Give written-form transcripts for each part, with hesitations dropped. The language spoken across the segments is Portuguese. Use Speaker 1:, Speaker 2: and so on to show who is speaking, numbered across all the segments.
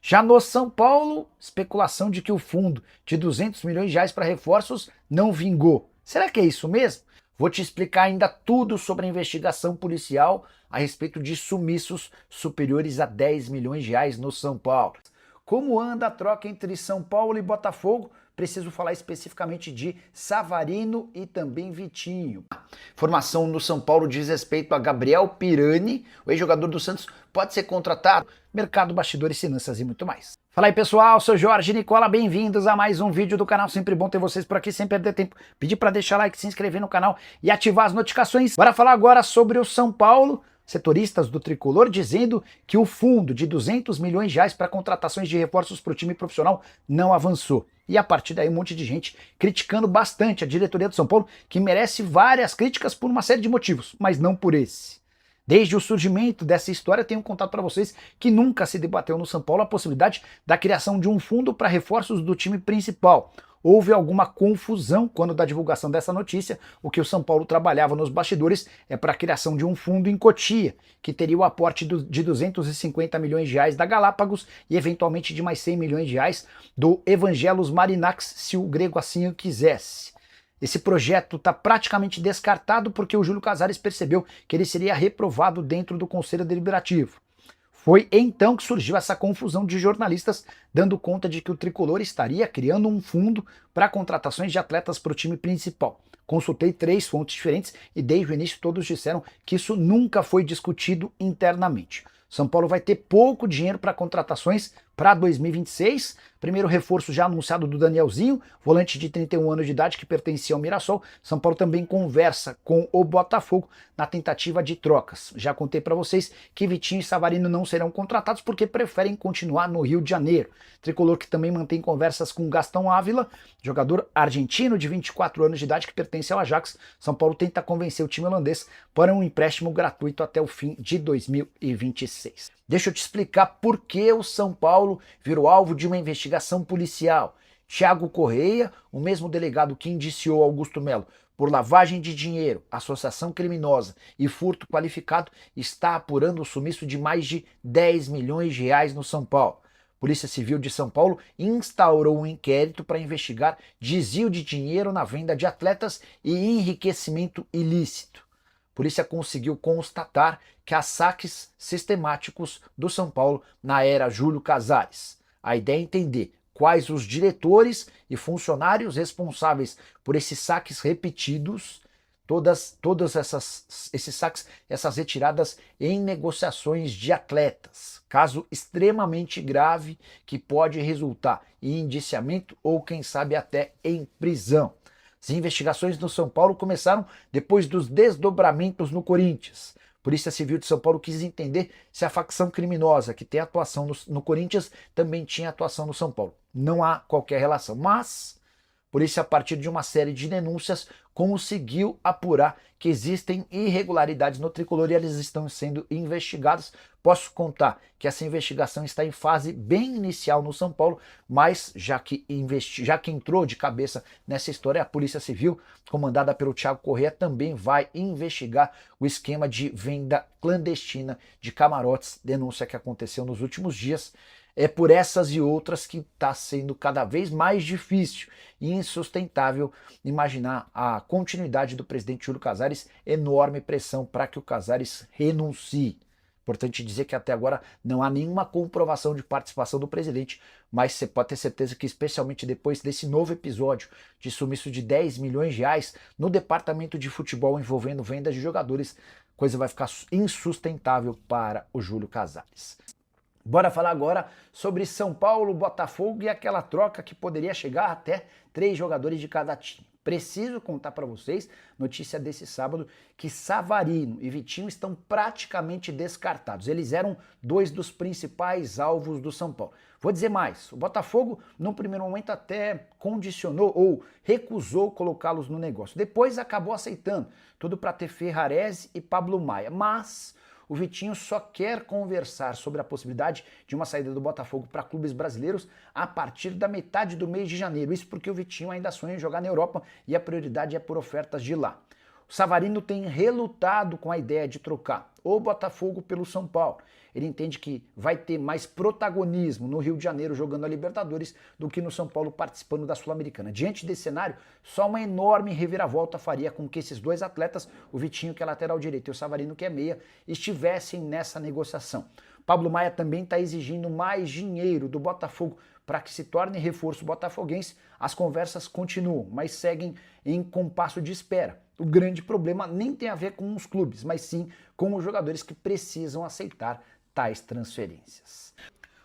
Speaker 1: Já no São Paulo, especulação de que o fundo de 200 milhões de reais para reforços não vingou. Será que é isso mesmo? Vou te explicar ainda tudo sobre a investigação policial a respeito de sumiços superiores a 10 milhões de reais no São Paulo. Como anda a troca entre São Paulo e Botafogo? Preciso falar especificamente de Savarino e também Vitinho. Informação no São Paulo diz respeito a Gabriel Pirani, o ex-jogador do Santos, pode ser contratado, mercado, bastidores, finanças e muito mais. Fala aí pessoal, sou Jorge Nicola, bem-vindos a mais um vídeo do canal, sempre bom ter vocês por aqui, sem perder tempo. Pedir para deixar like, se inscrever no canal e ativar as notificações. Bora falar agora sobre o São Paulo. Setoristas do Tricolor dizendo que o fundo de 200 milhões de reais para contratações de reforços para o time profissional não avançou. E a partir daí um monte de gente criticando bastante a diretoria do São Paulo, que merece várias críticas por uma série de motivos, mas não por esse. Desde o surgimento dessa história, tenho contado para vocês que nunca se debateu no São Paulo a possibilidade da criação de um fundo para reforços do time principal. Houve alguma confusão quando da divulgação dessa notícia. O que o São Paulo trabalhava nos bastidores é para a criação de um fundo em Cotia, que teria o aporte de 250 milhões de reais da Galápagos e eventualmente de mais 100 milhões de reais do Evangelos Marinax, se o grego assim o quisesse. Esse projeto está praticamente descartado porque o Júlio Casares percebeu que ele seria reprovado dentro do Conselho Deliberativo. Foi então que surgiu essa confusão de jornalistas dando conta de que o Tricolor estaria criando um fundo para contratações de atletas para o time principal. Consultei 3 fontes diferentes e desde o início todos disseram que isso nunca foi discutido internamente. São Paulo vai ter pouco dinheiro para contratações para 2026. Primeiro reforço já anunciado do Danielzinho, volante de 31 anos de idade que pertencia ao Mirassol. São Paulo também conversa com o Botafogo na tentativa de trocas. Já contei para vocês que Vitinho e Savarino não serão contratados porque preferem continuar no Rio de Janeiro. Tricolor que também mantém conversas com Gastão Ávila, jogador argentino de 24 anos de idade que pertence ao Ajax. São Paulo tenta convencer o time holandês para um empréstimo gratuito até o fim de 2026. Deixa eu te explicar por que o São Paulo virou alvo de uma investigação policial. Thiago Correia, o mesmo delegado que indiciou Augusto Melo por lavagem de dinheiro, associação criminosa e furto qualificado, está apurando o sumiço de mais de 10 milhões de reais no São Paulo. Polícia Civil de São Paulo instaurou um inquérito para investigar desvio de dinheiro na venda de atletas e enriquecimento ilícito. A polícia conseguiu constatar que há saques sistemáticos do São Paulo na era Júlio Casares. A ideia é entender quais os diretores e funcionários responsáveis por esses saques repetidos, esses saques, essas retiradas em negociações de atletas. Caso extremamente grave que pode resultar em indiciamento ou, quem sabe, até em prisão. As investigações no São Paulo começaram depois dos desdobramentos no Corinthians. A Polícia Civil de São Paulo quis entender se a facção criminosa que tem atuação no Corinthians também tinha atuação no São Paulo. Não há qualquer relação, mas a polícia, a partir de uma série de denúncias, conseguiu apurar que existem irregularidades no Tricolor e elas estão sendo investigadas. Posso contar que essa investigação está em fase bem inicial no São Paulo, mas já que entrou de cabeça nessa história, a Polícia Civil, comandada pelo Thiago Correia, também vai investigar o esquema de venda clandestina de camarotes, denúncia que aconteceu nos últimos dias. É por essas e outras que está sendo cada vez mais difícil e insustentável imaginar a continuidade do presidente Júlio Casares, enorme pressão para que o Casares renuncie. Importante dizer que até agora não há nenhuma comprovação de participação do presidente, mas você pode ter certeza que, especialmente depois desse novo episódio de sumiço de 10 milhões de reais no departamento de futebol envolvendo vendas de jogadores, a coisa vai ficar insustentável para o Júlio Casares. Bora falar agora sobre São Paulo, Botafogo e aquela troca que poderia chegar até 3 jogadores de cada time. Preciso contar para vocês, notícia desse sábado, que Savarino e Vitinho estão praticamente descartados. Eles eram 2 dos principais alvos do São Paulo. Vou dizer mais, o Botafogo, no primeiro momento, até condicionou ou recusou colocá-los no negócio. Depois acabou aceitando, tudo para ter Ferrarese e Pablo Maia, mas o Vitinho só quer conversar sobre a possibilidade de uma saída do Botafogo para clubes brasileiros a partir da metade do mês de janeiro. Isso porque o Vitinho ainda sonha em jogar na Europa e a prioridade é por ofertas de lá. O Savarino tem relutado com a ideia de trocar o Botafogo pelo São Paulo. Ele entende que vai ter mais protagonismo no Rio de Janeiro jogando a Libertadores do que no São Paulo participando da Sul-Americana. Diante desse cenário, só uma enorme reviravolta faria com que esses dois atletas, o Vitinho que é lateral direito e o Savarino que é meia, estivessem nessa negociação. Pablo Maia também está exigindo mais dinheiro do Botafogo para que se torne reforço botafoguense. As conversas continuam, mas seguem em compasso de espera. O grande problema nem tem a ver com os clubes, mas sim com os jogadores que precisam aceitar tais transferências.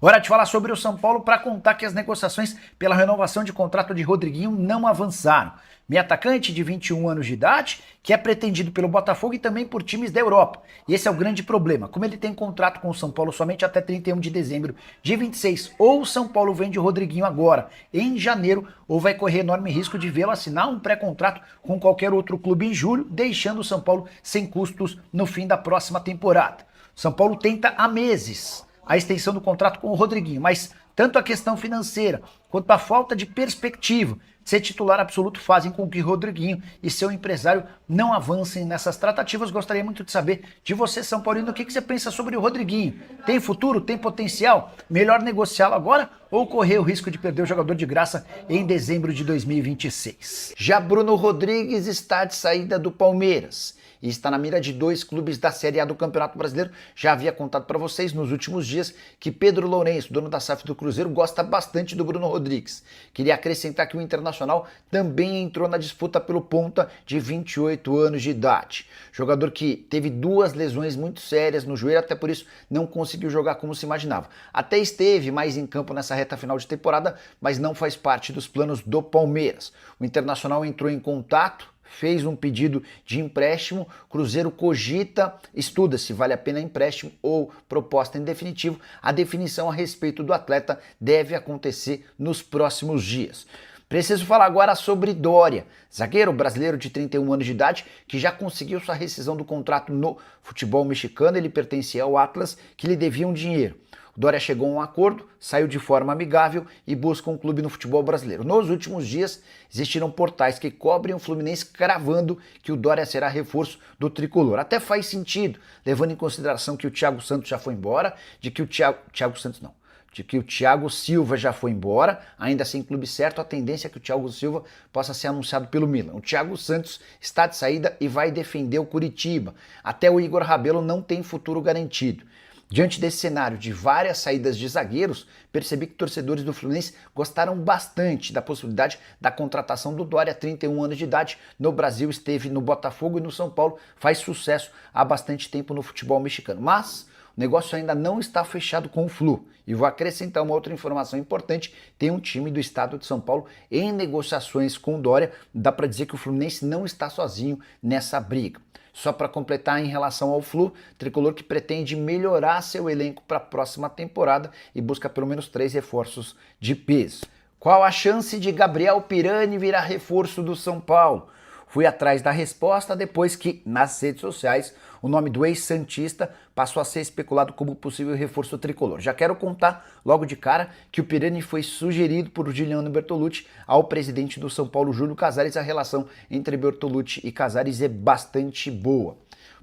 Speaker 1: Hora de falar sobre o São Paulo para contar que as negociações pela renovação de contrato de Rodriguinho não avançaram. Meio atacante de 21 anos de idade, que é pretendido pelo Botafogo e também por times da Europa. E esse é o grande problema. Como ele tem contrato com o São Paulo somente até 31 de dezembro de 26, ou o São Paulo vende o Rodriguinho agora, em janeiro, ou vai correr enorme risco de vê-lo assinar um pré-contrato com qualquer outro clube em julho, deixando o São Paulo sem custos no fim da próxima temporada. O São Paulo tenta há meses a extensão do contrato com o Rodriguinho, mas tanto a questão financeira quanto a falta de perspectiva de ser titular absoluto fazem com que Rodriguinho e seu empresário não avancem nessas tratativas. Gostaria muito de saber de você, São Paulino, o que você pensa sobre o Rodriguinho. Tem futuro? Tem potencial? Melhor negociá-lo agora ou correr o risco de perder o jogador de graça em dezembro de 2026? Já Bruno Rodrigues está de saída do Palmeiras e está na mira de dois clubes da Série A do Campeonato Brasileiro. Já havia contado para vocês nos últimos dias que Pedro Lourenço, dono da SAF do Cruzeiro, gosta bastante do Bruno Rodrigues. Queria acrescentar que o Internacional também entrou na disputa pelo ponta de 28 anos de idade. Jogador que teve duas lesões muito sérias no joelho, até por isso não conseguiu jogar como se imaginava. Até esteve mais em campo nessa reta final de temporada, mas não faz parte dos planos do Palmeiras. O Internacional entrou em contato, fez um pedido de empréstimo, Cruzeiro cogita, estuda se vale a pena empréstimo ou proposta em definitivo. A definição a respeito do atleta deve acontecer nos próximos dias. Preciso falar agora sobre Dória, zagueiro brasileiro de 31 anos de idade, que já conseguiu sua rescisão do contrato no futebol mexicano. Ele pertencia ao Atlas, que lhe devia um dinheiro. O Dória chegou a um acordo, saiu de forma amigável e busca um clube no futebol brasileiro. Nos últimos dias, existiram portais que cobrem o Fluminense cravando que o Dória será reforço do tricolor. Até faz sentido, levando em consideração que o Thiago Santos já foi embora, de que o Thiago Silva já foi embora, ainda sem clube certo. A tendência é que o Thiago Silva possa ser anunciado pelo Milan. O Thiago Santos está de saída e vai defender o Curitiba. Até o Igor Rabelo não tem futuro garantido. Diante desse cenário de várias saídas de zagueiros, percebi que torcedores do Fluminense gostaram bastante da possibilidade da contratação do Dória, 31 anos de idade, no Brasil, esteve no Botafogo e no São Paulo, faz sucesso há bastante tempo no futebol mexicano. Mas o negócio ainda não está fechado com o Flu. E vou acrescentar uma outra informação importante: tem um time do estado de São Paulo em negociações com o Dória. Dá para dizer que o Fluminense não está sozinho nessa briga. Só para completar, em relação ao Flu, tricolor que pretende melhorar seu elenco para a próxima temporada e busca pelo menos 3 reforços de peso. Qual a chance de Gabriel Pirani virar reforço do São Paulo? Fui atrás da resposta depois que, nas redes sociais, o nome do ex-santista passou a ser especulado como possível reforço tricolor. Já quero contar logo de cara que o Pirani foi sugerido por Giuliano Bertolucci ao presidente do São Paulo, Júlio Casares. A relação entre Bertolucci e Casares é bastante boa.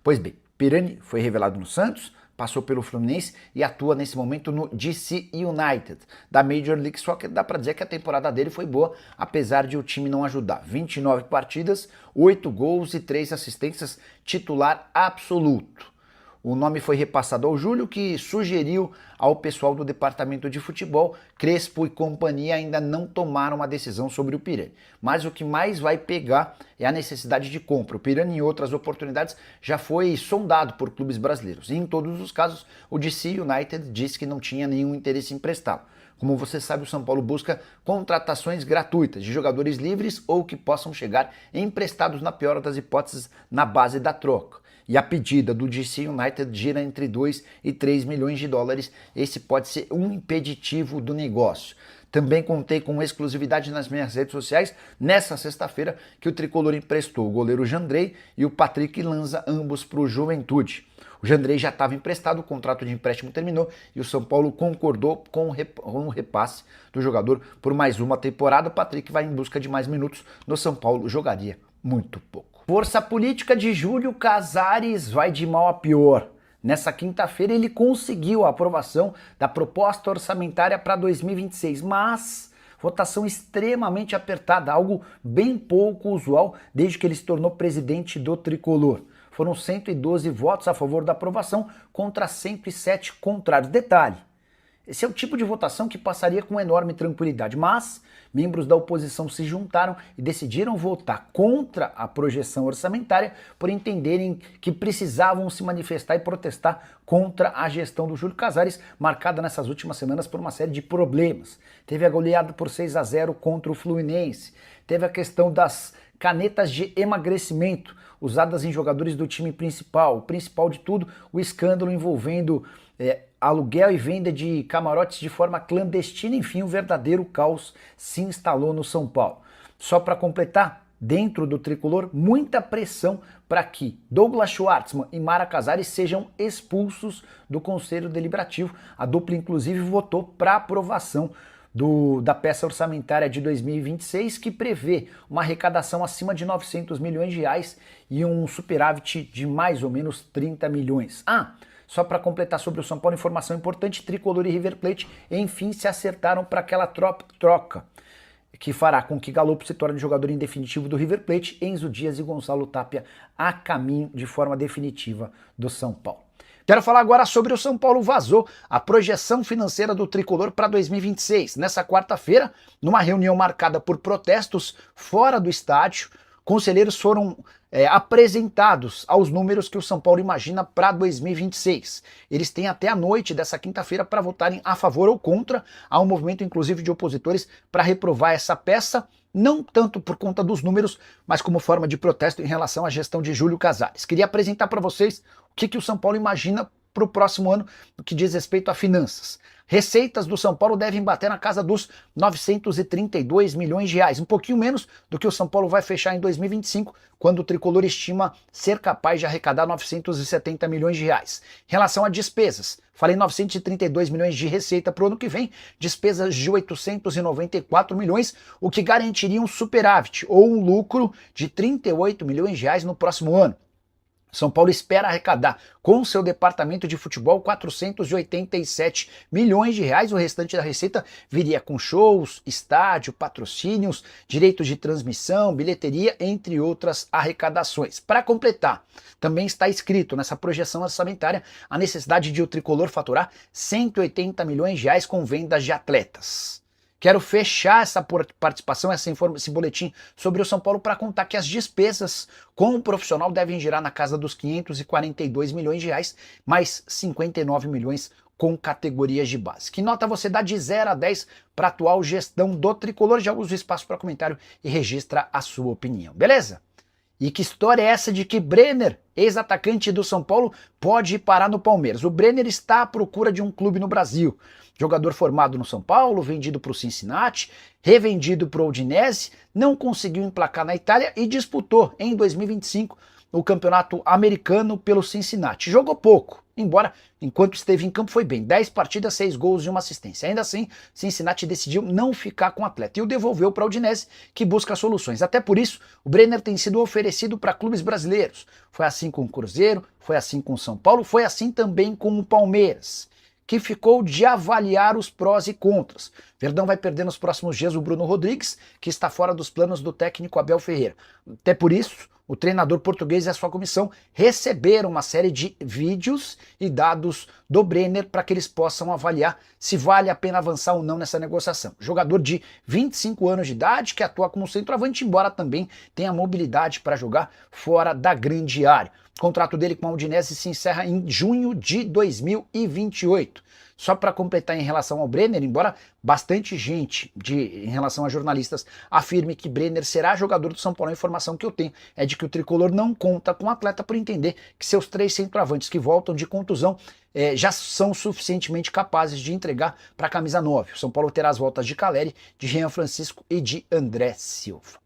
Speaker 1: Pois bem, Pirani foi revelado no Santos, passou pelo Fluminense e atua nesse momento no DC United, da Major League Soccer. Dá para dizer que a temporada dele foi boa, apesar de o time não ajudar. 29 partidas, 8 gols e 3 assistências, titular absoluto. O nome foi repassado ao Júlio, que sugeriu ao pessoal do departamento de futebol. Crespo e companhia ainda não tomaram uma decisão sobre o Pirani. Mas o que mais vai pegar é a necessidade de compra. O Pirani, em outras oportunidades, já foi sondado por clubes brasileiros. E em todos os casos, o DC United disse que não tinha nenhum interesse em emprestá-lo. Como você sabe, o São Paulo busca contratações gratuitas de jogadores livres ou que possam chegar emprestados, na pior das hipóteses, na base da troca. E a pedida do DC United gira entre 2 e 3 milhões de dólares. Esse pode ser um impeditivo do negócio. Também contei com exclusividade nas minhas redes sociais nessa sexta-feira que o tricolor emprestou o goleiro Jandrei e o Patrick Lanza, ambos para o Juventude. O Jandrei já estava emprestado, o contrato de empréstimo terminou e o São Paulo concordou com o repasse do jogador por mais uma temporada. O Patrick vai em busca de mais minutos. No São Paulo jogaria muito pouco. Força política de Júlio Casares vai de mal a pior. Nessa quinta-feira ele conseguiu a aprovação da proposta orçamentária para 2026, mas votação extremamente apertada, algo bem pouco usual desde que ele se tornou presidente do Tricolor. Foram 112 votos a favor da aprovação contra 107 contrários. Detalhe, esse é o tipo de votação que passaria com enorme tranquilidade, mas membros da oposição se juntaram e decidiram votar contra a projeção orçamentária por entenderem que precisavam se manifestar e protestar contra a gestão do Júlio Casares, marcada nessas últimas semanas por uma série de problemas. Teve a goleada por 6-0 contra o Fluminense, teve a questão das canetas de emagrecimento usadas em jogadores do time principal, o principal de tudo, o escândalo envolvendo aluguel e venda de camarotes de forma clandestina, enfim, um verdadeiro caos se instalou no São Paulo. Só para completar, dentro do Tricolor, muita pressão para que Douglas Schwartzman e Mara Casares sejam expulsos do Conselho Deliberativo. A dupla, inclusive, votou para aprovação da peça orçamentária de 2026, que prevê uma arrecadação acima de 900 milhões de reais e um superávit de mais ou menos 30 milhões. Só para completar sobre o São Paulo, informação importante, Tricolor e River Plate, enfim, se acertaram para aquela troca, que fará com que Galopo se torne jogador em definitivo do River Plate, Enzo Dias e Gonçalo Tapia a caminho de forma definitiva do São Paulo. Quero falar agora sobre o São Paulo. Vazou a projeção financeira do Tricolor para 2026. Nessa quarta-feira, numa reunião marcada por protestos fora do estádio, conselheiros foram apresentados aos números que o São Paulo imagina para 2026. Eles têm até a noite dessa quinta-feira para votarem a favor ou contra. Há um movimento, inclusive, de opositores para reprovar essa peça, não tanto por conta dos números, mas como forma de protesto em relação à gestão de Júlio Casares. Queria apresentar para vocês o que o São Paulo imagina para o próximo ano no que diz respeito a finanças. Receitas do São Paulo devem bater na casa dos 932 milhões de reais, um pouquinho menos do que o São Paulo vai fechar em 2025, quando o Tricolor estima ser capaz de arrecadar 970 milhões de reais. Em relação a despesas, falei 932 milhões de receita para o ano que vem, despesas de 894 milhões, o que garantiria um superávit ou um lucro de 38 milhões de reais no próximo ano. São Paulo espera arrecadar com seu departamento de futebol 487 milhões de reais. O restante da receita viria com shows, estádio, patrocínios, direitos de transmissão, bilheteria, entre outras arrecadações. Para completar, também está escrito nessa projeção orçamentária a necessidade de o Tricolor faturar 180 milhões de reais com vendas de atletas. Quero fechar essa participação, esse boletim sobre o São Paulo para contar que as despesas com o profissional devem girar na casa dos 542 milhões de reais, mais 59 milhões com categorias de base. Que nota você dá de 0 a 10 para a atual gestão do Tricolor? Já usa o espaço para comentário e registra a sua opinião, beleza? E que história é essa de que Brenner, ex-atacante do São Paulo, pode parar no Palmeiras? O Brenner está à procura de um clube no Brasil. Jogador formado no São Paulo, vendido para o Cincinnati, revendido para o Udinese, não conseguiu emplacar na Itália e disputou em 2025 o campeonato americano pelo Cincinnati. Jogou pouco, embora enquanto esteve em campo foi bem. 10 partidas, 6 gols e uma assistência. Ainda assim, Cincinnati decidiu não ficar com o atleta e o devolveu para o Udinese, que busca soluções. Até por isso, o Brenner tem sido oferecido para clubes brasileiros. Foi assim com o Cruzeiro, foi assim com o São Paulo, foi assim também com o Palmeiras, que ficou de avaliar os prós e contras. Verdão vai perder nos próximos dias o Bruno Rodrigues, que está fora dos planos do técnico Abel Ferreira. Até por isso, o treinador português e a sua comissão receberam uma série de vídeos e dados do Brenner para que eles possam avaliar se vale a pena avançar ou não nessa negociação. Jogador de 25 anos de idade que atua como centroavante, embora também tenha mobilidade para jogar fora da grande área. O contrato dele com a Udinese se encerra em junho de 2028. Só para completar em relação ao Brenner, embora bastante gente em relação a jornalistas afirme que Brenner será jogador do São Paulo, a informação que eu tenho é de que o Tricolor não conta com o atleta por entender que seus 3 centroavantes que voltam de contusão já são suficientemente capazes de entregar para a camisa 9. O São Paulo terá as voltas de Caleri, de Jean Francisco e de André Silva.